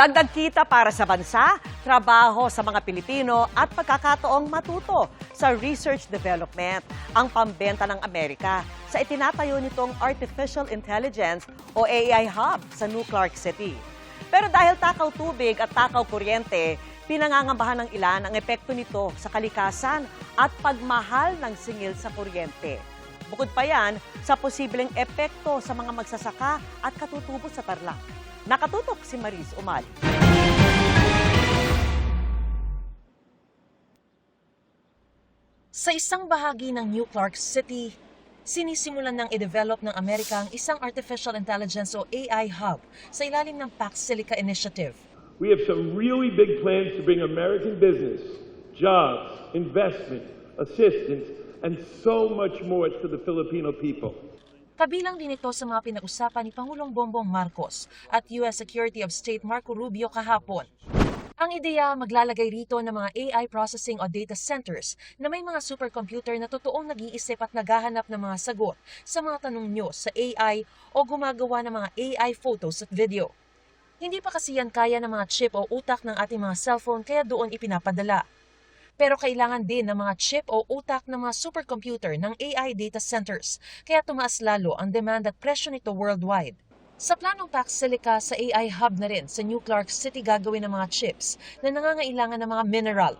Dagdag kita para sa bansa, trabaho sa mga Pilipino at pagkakataong matuto sa research development ang pambenta ng Amerika sa itinatayo nitong Artificial Intelligence o AI Hub sa New Clark City. Pero dahil takaw tubig at takaw kuryente, pinangangambahan ng ilan ang epekto nito sa kalikasan at pagmahal ng singil sa kuryente. Bukod pa yan sa posibleng epekto sa mga magsasaka at katutubo sa Tarlac. Nakatutok si Maris Umali. Sa isang bahagi ng New Clark City, sinisimulan ng i-develop ng Amerika ang isang Artificial Intelligence o AI Hub sa ilalim ng Pax Silica Initiative. We have some really big plans to bring American business, jobs, investment, assistance, and so much more to the Filipino people. Kabilang din ito sa mga pinag-usapan ni Pangulong Bongbong Marcos at U.S. Secretary of State Marco Rubio kahapon. Ang ideya maglalagay rito ng mga AI processing o data centers na may mga supercomputer na totoong nag-iisip at naghahanap ng mga sagot sa mga tanong nyo sa AI o gumagawa ng mga AI photos at video. Hindi pa kasi yan kaya ng mga chip o utak ng ating mga cellphone kaya doon ipinapadala. Pero kailangan din ng mga chip o utak ng mga supercomputer ng AI data centers, kaya tumaas lalo ang demand at presyo nito worldwide. Sa planong Pax Silica sa AI Hub na rin sa New Clark City gagawin ng mga chips na nangangailangan ng mga mineral.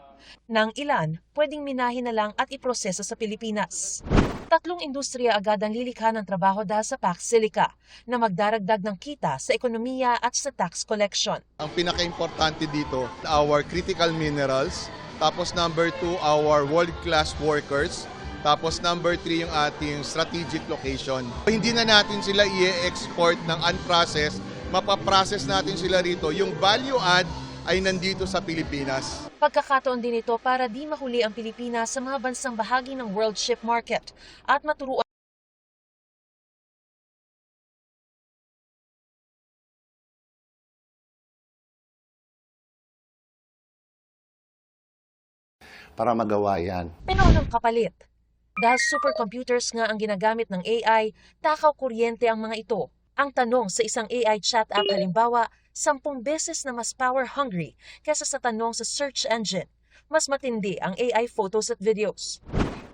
Nang ilan, pwedeng minahin na lang at iproseso sa Pilipinas. 3 industriya agad ang lilikha ng trabaho dahil sa Pax Silica na magdaragdag ng kita sa ekonomiya at sa tax collection. Ang pinaka-importante dito, our critical minerals. Tapos number 2, our world-class workers. Tapos number 3, yung ating strategic location. Hindi na natin sila i-export ng unprocessed, mapaprocess natin sila rito. Yung value add ay nandito sa Pilipinas. Pagkakataon din ito para di mahuli ang Pilipinas sa mga bansang bahagi ng world ship market at maturuan para magawa yan. pero ng kapalit. Dahil supercomputers nga ang ginagamit ng AI, takaw kuryente ang mga ito. Ang tanong sa isang AI chat app halimbawa, 10 beses na mas power hungry kaysa sa tanong sa search engine. Mas matindi ang AI photos at videos.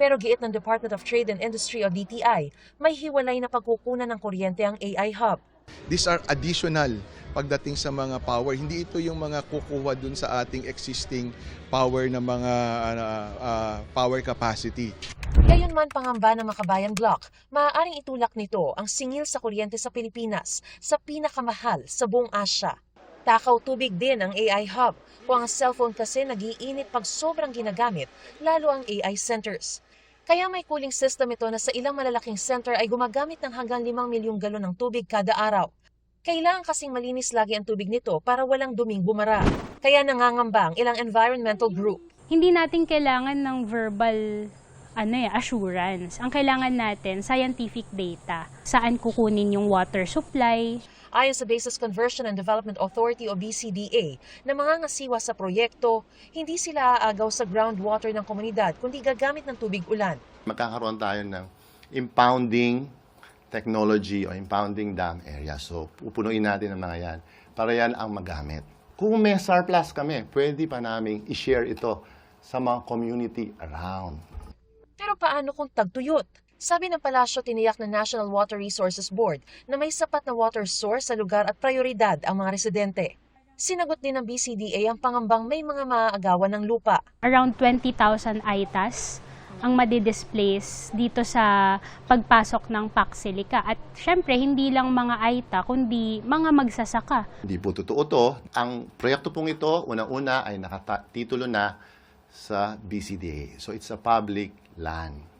Pero giit ng Department of Trade and Industry o DTI, may hiwalay na pagkukunan ng kuryente ang AI Hub. These are additional pagdating sa mga power. Hindi ito yung mga kukuha dun sa ating existing power na mga power capacity. Gayunman pangamba ng Makabayan Block, maaaring itulak nito ang singil sa kuryente sa Pilipinas sa pinakamahal sa buong Asya. Takaw tubig din ang AI Hub, kung ang cellphone kasi nag-iinit pag sobrang ginagamit, lalo ang AI centers. Kaya may cooling system ito na sa ilang malalaking center ay gumagamit ng hanggang 5 milyong galon ng tubig kada araw. Kailangan kasing malinis lagi ang tubig nito para walang duming bumara. Kaya nangangamba ang ilang environmental group. Hindi natin kailangan ng verbal assurance. Ang kailangan natin, scientific data. Saan kukunin yung water supply. Ayon sa Bases Conversion and Development Authority o BCDA, na mga ngasiwa sa proyekto, hindi sila aagaw sa groundwater ng komunidad kundi gagamit ng tubig ulan. Magkakaroon tayo ng impounding technology o impounding dam area. So, pupunuin natin ang mga yan para yan ang magamit. Kung may surplus kami, pwede pa namin i-share ito sa mga community around. Pero paano kung tagtuyot? Sabi ng palasyo, tiniyak ng National Water Resources Board na may sapat na water source sa lugar at prioridad ang mga residente. Sinagot din ng BCDA ang pangambang may mga maaagawan ng lupa. Around 20,000 ITAs ang madidisplace dito sa pagpasok ng Pax Silica. At syempre, hindi lang mga ITA, kundi mga magsasaka. Hindi po totoo to. Ang proyekto pong ito, una-una ay nakatitulo na sa BCDA. So it's a public land.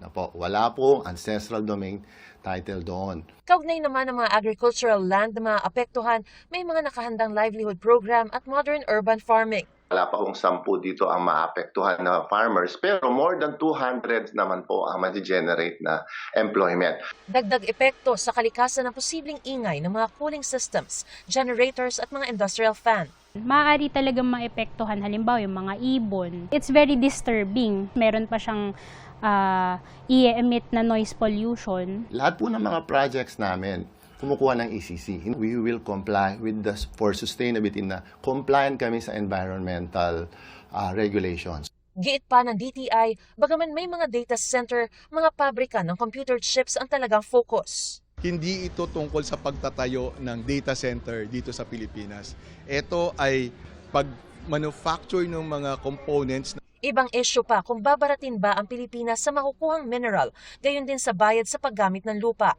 Na po, wala pong ancestral domain title doon. Kaugnay naman ng mga agricultural land na maapektuhan, may mga nakahandang livelihood program at modern urban farming. Wala pa kung 10 dito ang maapektuhan na farmers, pero more than 200 naman po ang ma-generate na employment. Dagdag epekto sa kalikasan ng posibleng ingay ng mga cooling systems, generators at mga industrial fan. Maaari talagang maepektuhan halimbawa yung mga ibon. It's very disturbing. Meron pa siyang i-emit na noise pollution. Lahat po ng mga projects namin kumukuha ng ECC. We will comply with for sustainability na compliant kami sa environmental regulations. Giit pa ng DTI, bagaman may mga data center, mga pabrika ng computer chips ang talagang focus. Hindi ito tungkol sa pagtatayo ng data center dito sa Pilipinas. Ito ay pag-manufacture ng mga components. Ibang issue pa kung babaratin ba ang Pilipinas sa makukuhang mineral, gayon din sa bayad sa paggamit ng lupa.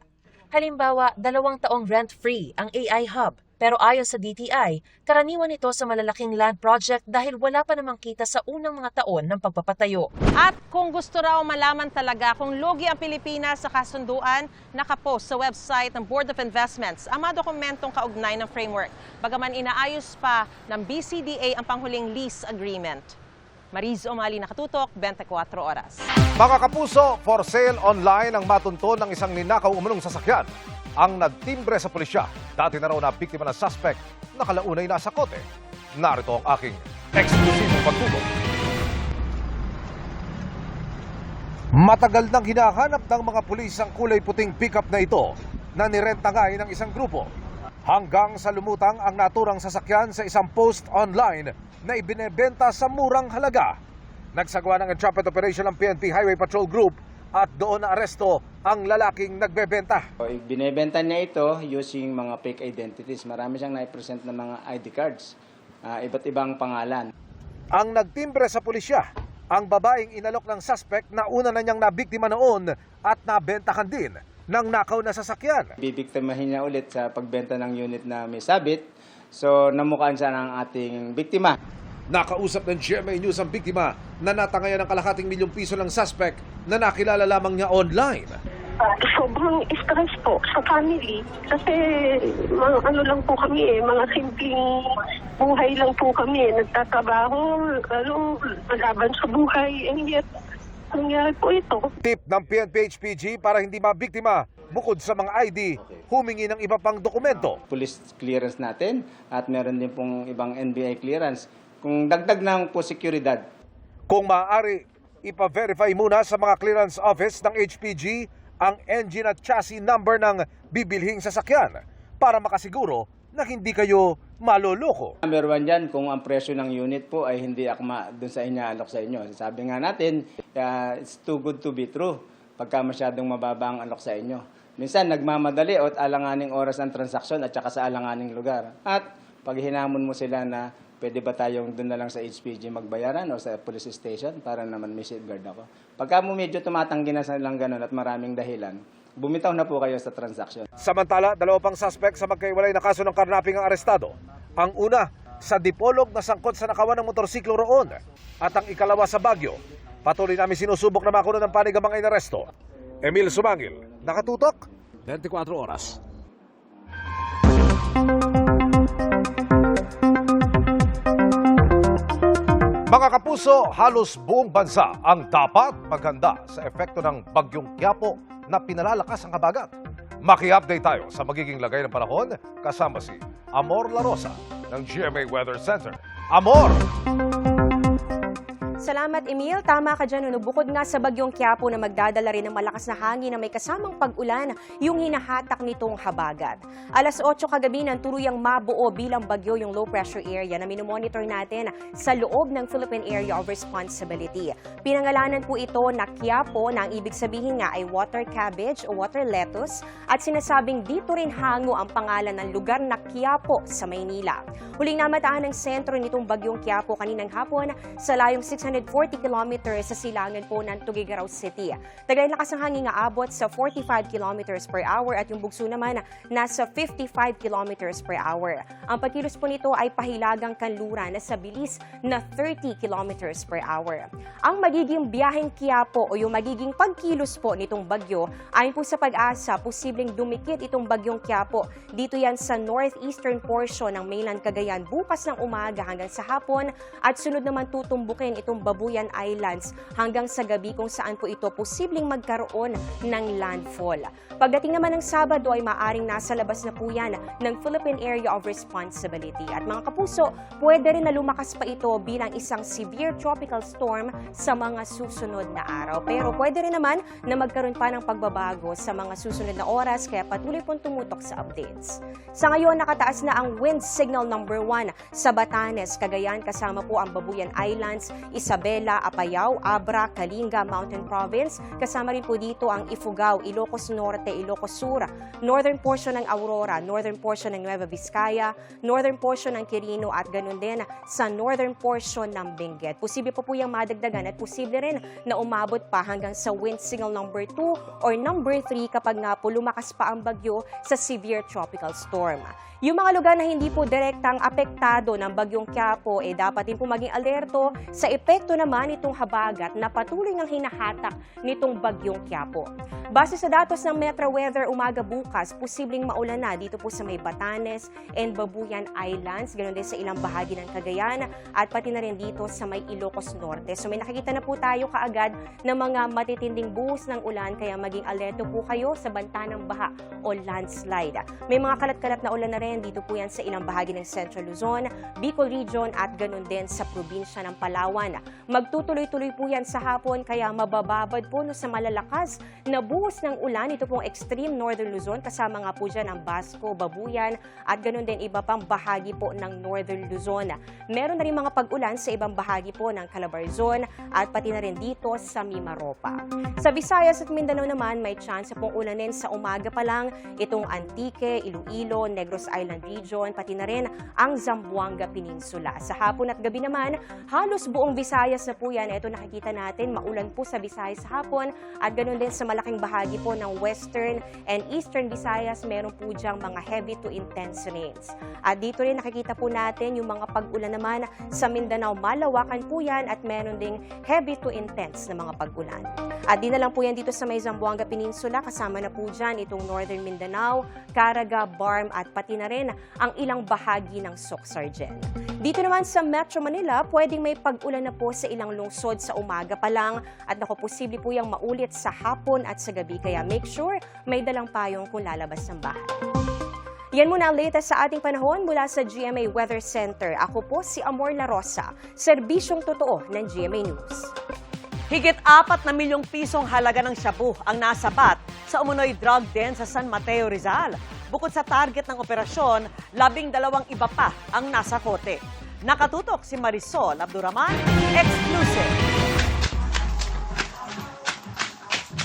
Halimbawa, 2 taong rent-free ang AI Hub. Pero ayon sa DTI, karaniwan ito sa malalaking land project dahil wala pa namang kita sa unang mga taon ng pagpapatayo. At kung gusto raw malaman talaga kung lugi ang Pilipinas sa kasunduan, nakapost sa website ng Board of Investments ang mga dokumentong kaugnay ng framework. Bagaman inaayos pa ng BCDA ang panghuling lease agreement. Mariz Omali, Nakatutok, 24 Oras. Mga kapuso, for sale online ang matunton ng isang ninakaw umunong sasakyan. Ang nagtimbre sa pulisya, dati na raw na biktima ng suspect, nakalaunay nasa kote. Narito ang aking eksklusibong pagtulong. Matagal nang hinahanap ng mga pulis ang kulay puting pickup na ito na nirenta nga ng isang grupo. Hanggang sa lumutang ang naturang sasakyan sa isang post online na ibinebenta sa murang halaga. Nagsagawa ng entrapment operation ng PNP Highway Patrol Group at doon na aresto ang lalaking nagbebenta. Binebenta niya ito using mga fake identities. Marami siyang na-present na mga ID cards, iba't ibang pangalan. Ang nagtimbre sa pulisya, ang babaeng inalok ng suspect na una na niyang nabiktima noon at nabentahan din ng nakaw na sasakyan. Bibiktimahin niya ulit sa pagbenta ng unit na may sabit. So namukhaan siya ng ating biktima. Nakausap ng GMA News ang biktima na natangayan ng ₱250,000 ng suspect na nakilala lamang niya online. Sobrang stress po sa family kasi mga ano lang po kami mga simpleng buhay lang po kami. Nagtatrabaho, malaban sa buhay, and yet nangyari po ito. Tip ng PNP HPG para hindi mabiktima, bukod sa mga ID, humingi ng iba pang dokumento. Police clearance natin at meron din pong ibang NBI clearance. Kung dagdag ng po seguridad. Kung maaari, ipa-verify muna sa mga clearance office ng HPG ang engine at chassis number ng bibilhing sasakyan para makasiguro na hindi kayo maloloko. Number 1 dyan, kung ang presyo ng unit po ay hindi akma dun sa inaalok sa inyo. Sabi nga natin, it's too good to be true pagka masyadong mababa ang alok sa inyo. Minsan, nagmamadali o alanganing oras ng transaksyon at saka sa alanganing lugar. At pag hinamon mo sila na pwede ba tayong doon na lang sa HPG magbayaran o sa police station para naman may safeguard ako. Pagka mo medyo tumatanggi na sa lang ganun at maraming dahilan, bumitaw na po kayo sa transaksyon. Samantala, 2 pang suspect sa magkaiwalay na kaso ng karnaping ang arestado. Ang una, sa Dipolog na sangkot sa nakawan ng motorsiklo roon. At ang ikalawa sa Baguio. Patuloy namin sinusubok na makuha ng panig ang mga inaresto. Emil Sumangil, Nakatutok, 24 Oras. Mga kapuso, halos buong bansa ang dapat maghanda sa epekto ng Bagyong Quiapo na pinalalakas ang habagat. Maki-update tayo sa magiging lagay ng panahon kasama si Amor La Rosa ng GMA Weather Center. Amor! Salamat, Emil. Tama ka dyan. Bukod nga sa Bagyong Quiapo na magdadala rin ng malakas na hangin na may kasamang pag-ulan, yung hinahatak nitong habagat. Alas 8 kagabi nang turuyang mabuo bilang bagyo yung low pressure area na minomonitor natin sa loob ng Philippine Area of Responsibility. Pinangalanan po ito na Quiapo na ang ibig sabihin nga ay water cabbage o water lettuce at sinasabing dito rin hango ang pangalan ng lugar na Quiapo sa Maynila. Huling namataan ng sentro nitong Bagyong Quiapo kaninang hapon sa layong 640 kilometers sa silangan po ng Tuguegarao City. Tagay lakas ng hangin nga abot sa 45 kilometers per hour at yung bugso naman nasa 55 kilometers per hour. Ang pagkilos po nito ay pahilagang kanluran na sa bilis na 30 kilometers per hour. Ang magiging biyaheng Quiapo o yung magiging pagkilos po nitong bagyo ayon po sa Pag-asa, posibleng dumikit itong Bagyong Quiapo. Dito yan sa northeastern portion ng mainland Cagayan bukas ng umaga hanggang sa hapon at sunod naman tutumbukin itong Babuyan Islands hanggang sa gabi kung saan po ito posibleng magkaroon ng landfall. Pagdating naman ng Sabado ay maaring nasa labas na po yan ng Philippine Area of Responsibility. At mga kapuso, pwede rin na lumakas pa ito bilang isang severe tropical storm sa mga susunod na araw. Pero pwede rin naman na magkaroon pa ng pagbabago sa mga susunod na oras kaya patuloy pong tumutok sa updates. Sa ngayon, nakataas na ang wind signal number 1 sa Batanes, Cagayan, kasama po ang Babuyan Islands, Isabela, Apayao, Abra, Kalinga, Mountain Province. Kasama rin po dito ang Ifugao, Ilocos Norte, Ilocos Sur, northern portion ng Aurora, northern portion ng Nueva Vizcaya, northern portion ng Quirino at ganun din sa northern portion ng Benguet. Posible po yung madagdagan at posible rin na umabot pa hanggang sa wind signal number 2 or number 3 kapag nga po lumakas pa ang bagyo sa severe tropical storm. Yung mga lugar na hindi po direktang apektado ng bagyong Quiapo, dapat din po maging alerto sa epekto naman itong habagat na patuloy ng hinahatak nitong bagyong Quiapo. Base sa datos ng Metro Weather, umaga bukas, posibleng maulan na dito po sa may Batanes and Babuyan Islands, ganoon din sa ilang bahagi ng Cagayan at pati na rin dito sa may Ilocos Norte. So may nakikita na po tayo kaagad ng mga matitinding buhos ng ulan kaya maging alerto po kayo sa banta ng baha o landslide. May mga kalat-kalat na ulan na rin dito po yan sa ilang bahagi ng Central Luzon, Bicol Region at ganun din sa probinsya ng Palawan. Magtutuloy-tuloy po yan sa hapon kaya mabababad po sa malalakas na buhos ng ulan. Ito pong extreme northern Luzon kasama nga po dyan ang Basco, Babuyan at ganun din iba pang bahagi po ng northern Luzon. Meron na rin mga pag-ulan sa ibang bahagi po ng Calabarzon at pati na rin dito sa Mimaropa. Sa Visayas at Mindanao naman may chance pong ulanin sa umaga pa lang itong Antique, Iloilo, Negros Island Region, pati na rin ang Zamboanga Peninsula. Sa hapon at gabi naman, halos buong Visayas na po yan. Ito nakikita natin, maulan po sa Visayas sa hapon at ganoon din sa malaking bahagi po ng Western and Eastern Visayas, meron po diyang mga heavy to intense rains. At dito rin nakikita po natin yung mga pag-ulan naman sa Mindanao, malawakan po yan at meron ding heavy to intense na mga pag-ulan. At di na lang po yan dito sa may Zamboanga Peninsula, kasama na po dyan itong Northern Mindanao, Caraga, Barm at pati na rin ang ilang bahagi ng Soc-Sargen. Dito naman sa Metro Manila, pwedeng may pag-ulan na po sa ilang lungsod sa umaga pa lang at posible po yung maulit sa hapon at sa gabi. Kaya make sure may dalang payong kung lalabas ng bahay. Yan muna ang latest sa ating panahon mula sa GMA Weather Center. Ako po si Amor La Rosa, serbisyong totoo ng GMA News. Higit 4 na milyong pisong halaga ng shabu ang nasabat sa umunoy drug den sa San Mateo, Rizal. Bukod sa target ng operasyon, 12 iba pa ang nasa kote. Nakatutok si Marisol Abduraman, exclusive.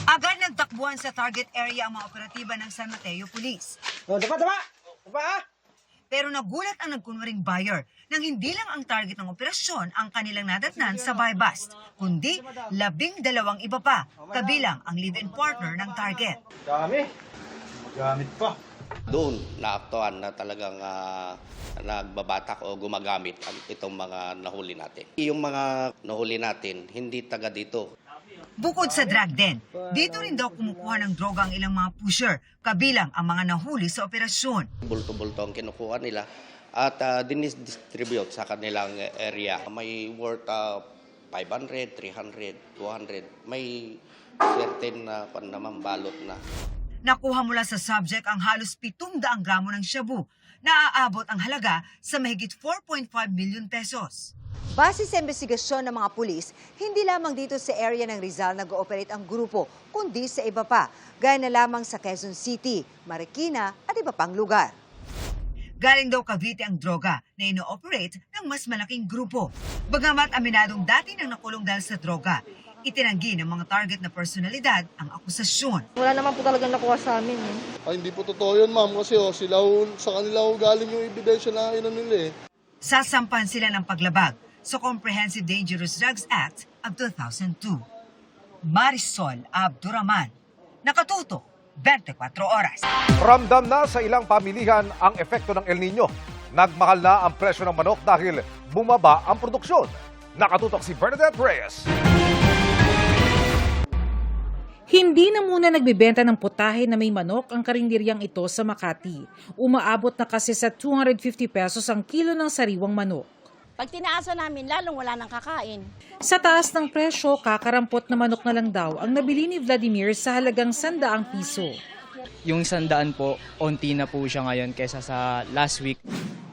Agad nagtakbuhan sa target area ang mga operatiba ng San Mateo Police. Pero nagulat ang nagkunwaring buyer nang hindi lang ang target ng operasyon ang kanilang nadatnan sa buy bust, kundi 12 iba pa, kabilang ang live-in partner ng target. Gamit pa. Doon naaktuhan na talagang nagbabatak o gumagamit itong mga nahuli natin. Yung mga nahuli natin, hindi taga dito. Bukod sa drug den, dito rin daw kumukuha ng droga ang ilang mga pusher, kabilang ang mga nahuli sa operasyon. Bulto-bulto ang kinukuha nila at dinis-distribute sa kanilang area. May worth 500, 300, 200. May certain naman balot na. Nakuha mula sa subject ang halos 700 gramo ng shabu na aabot ang halaga sa mahigit 4.5 million pesos. Base sa investigasyon ng mga pulis, hindi lamang dito sa area ng Rizal nag-ooperate ang grupo, kundi sa iba pa, gaya na lamang sa Quezon City, Marikina at iba pang lugar. Galing daw Cavite ang droga na ino-operate ng mas malaking grupo. Bagamat aminadong dati nang nakulong dahil sa droga, itinanggi ng mga target na personalidad ang akusasyon. Wala naman po talagang nakuha sa amin. Ay, hindi po totoo yun, ma'am, kasi sila, sa kanila galing yung ebidensya na nila. Sasampan sila ng paglabag sa Comprehensive Dangerous Drugs Act of 2002. Marisol Abduraman, nakatuto 24 oras. Ramdam na sa ilang pamilihan ang epekto ng El Nino. Nagmahal na ang presyo ng manok dahil bumaba ang produksyon. Nakatutok si Bernadette Reyes. Hindi na muna nagbebenta ng putahe na may manok ang karinderyang ito sa Makati. Umaabot na kasi sa 250 pesos ang kilo ng sariwang manok. Pag tinaasan namin, lalong wala nang kakain. Sa taas ng presyo, kakarampot na manok na lang daw ang nabili ni Vladimir sa halagang 100 piso. Yung 100 po, onti na po siya ngayon kaysa sa last week.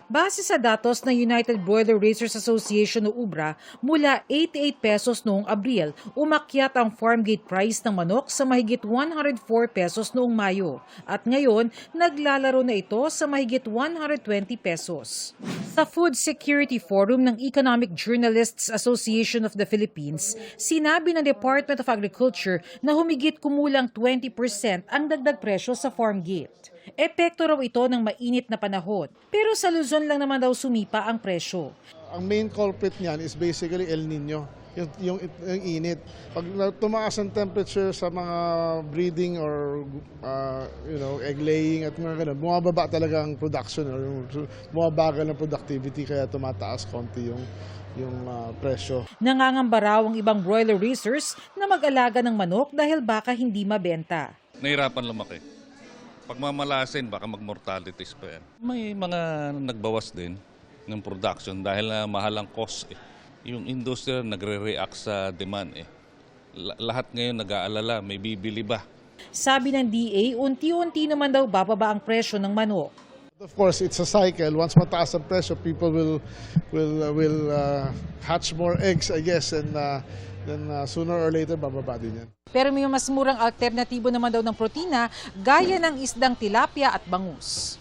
Base sa datos ng United Broiler Raisers Association o UBRA, mula 88 pesos noong Abril, umakyat ang farm gate price ng manok sa mahigit 104 pesos noong Mayo. At ngayon, naglalaro na ito sa mahigit 120 pesos. Sa Food Security Forum ng Economic Journalists Association of the Philippines, sinabi ng Department of Agriculture na humigit kumulang 20% ang dagdag presyo sa farm gate. Epekto raw ito ng mainit na panahon. Pero sa Luzon lang naman daw sumipa ang presyo. Ang main culprit niyan is basically El Nino, yung init. Pag tumaas ang temperature sa mga breeding or egg laying at mga ganun, bumababa talaga ang production or bumabagal ang productivity kaya tumataas konti yung presyo. Nangangamba raw ang ibang broiler raisers na mag-alaga ng manok dahil baka hindi mabenta. Nahirapan lumaki. Pag mamalasin, baka mag-mortalities pa yan. May mga nagbawas din ng production dahil mahal ang cost. Yung industriya nagre-react sa demand. Lahat ngayon nag-aalala, may bibili ba? Sabi ng DA, unti-unti naman daw bababa ang presyo ng manok. Of course, it's a cycle. Once mataas ang presyo, people will hatch more eggs, I guess, and then sooner or later bababa din yan. Pero may mas murang alternatibo naman daw ng protina gaya ng isdang tilapia at bangus.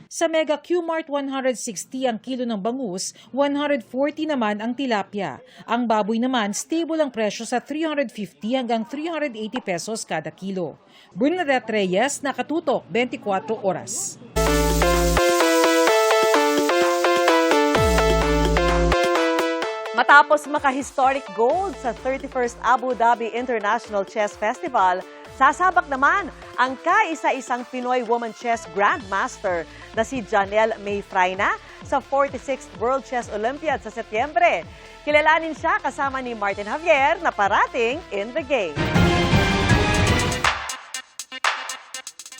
Sa Mega Q-Mart 160 ang kilo ng bangus, 140 naman ang tilapia. Ang baboy naman, stable ang presyo sa 350 hanggang 380 pesos kada kilo. Bernadette Reyes, Nakatutok, 24 Oras. Matapos maka-historic gold sa 31st Abu Dhabi International Chess Festival, sasabak naman ang kaisa-isang Pinoy Woman Chess Grandmaster na si Janelle May Frayna sa 46th World Chess Olympiad sa Setyembre. Kilalanin siya kasama ni Martin Javier na parating in the game.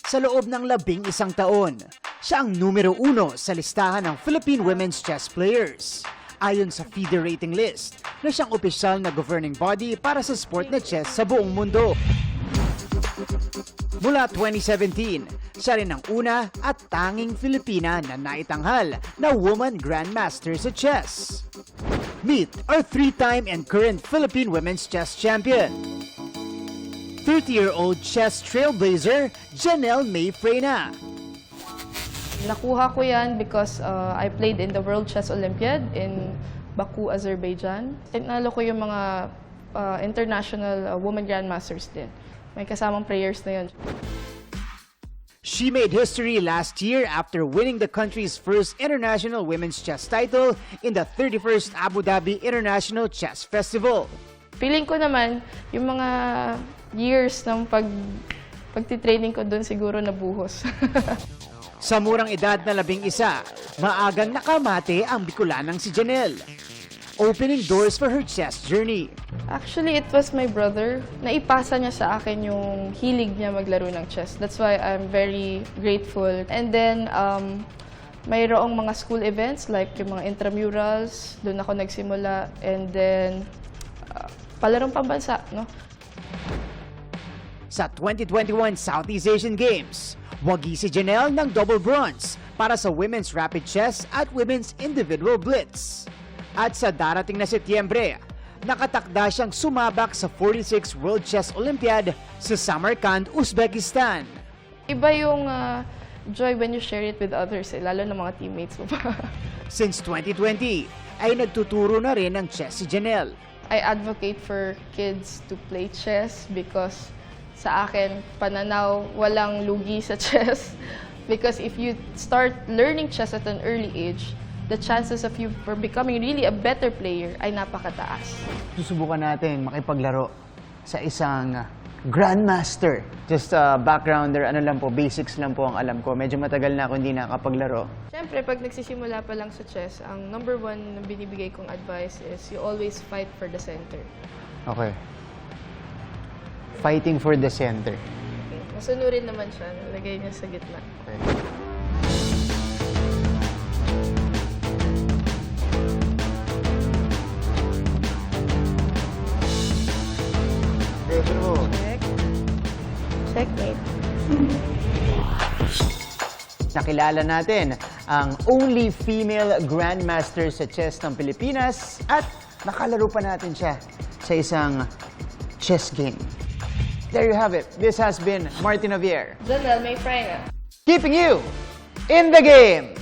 Sa loob ng 11 taon, siya ang numero 1 sa listahan ng Philippine Women's Chess Players. Ayon sa FIDE rating list, na siyang opisyal na governing body para sa sport na chess sa buong mundo. Mula 2017, siya rin ang una at tanging Filipina na naitanghal na woman grandmaster sa chess. Meet our 3-time and current Philippine Women's Chess Champion, 30-year-old chess trailblazer Janelle May Frayna. Nakuha ko yan because I played in the World Chess Olympiad in Baku, Azerbaijan. Tinalo ko yung mga international women grandmasters din. May kasamang players na yun. She made history last year after winning the country's first international women's chess title in the 31st Abu Dhabi International Chess Festival. Feeling ko naman, yung mga years ng pagtitraining ko doon siguro nabuhos. Sa murang edad na 11, maagang nakamate ang Bicolanang si Janelle, opening doors for her chess journey. Actually, it was my brother. Naipasa niya sa akin yung hilig niya maglaro ng chess. That's why I'm very grateful. And then, mayroong mga school events like yung mga intramurals, doon ako nagsimula. And then, palarong pambansa, no? Sa 2021 Southeast Asian Games, wagi si Janelle ng double bronze para sa women's rapid chess at women's individual blitz. At sa darating na Setyembre, nakatakda siyang sumabak sa 46th World Chess Olympiad sa Samarkand, Uzbekistan. Iba yung joy when you share it with others, lalo na mga teammates mo pa. Since 2020, ay nagtuturo na rin ng chess si Janelle. I advocate for kids to play chess because sa akin, pananaw, walang lugi sa chess. Because if you start learning chess at an early age, the chances of you for becoming really a better player ay napakataas. Susubukan natin makipaglaro sa isang grandmaster. Just backgrounder, ano lang po, basics lang po ang alam ko. Medyo matagal na ako hindi nakapaglaro. Siyempre, pag nagsisimula pa lang sa chess, ang number 1 na binibigay kong advice is you always fight for the center. Okay. Fighting for the center. Okay. Masunurin naman siya. Lagay niya sa gitna. Okay. makilala natin ang only female grandmaster sa chess ng Pilipinas at nakalaro pa natin siya sa isang chess game. There you have it. This has been Martin Javier. Janelle, may fry nga. Keeping you in the game.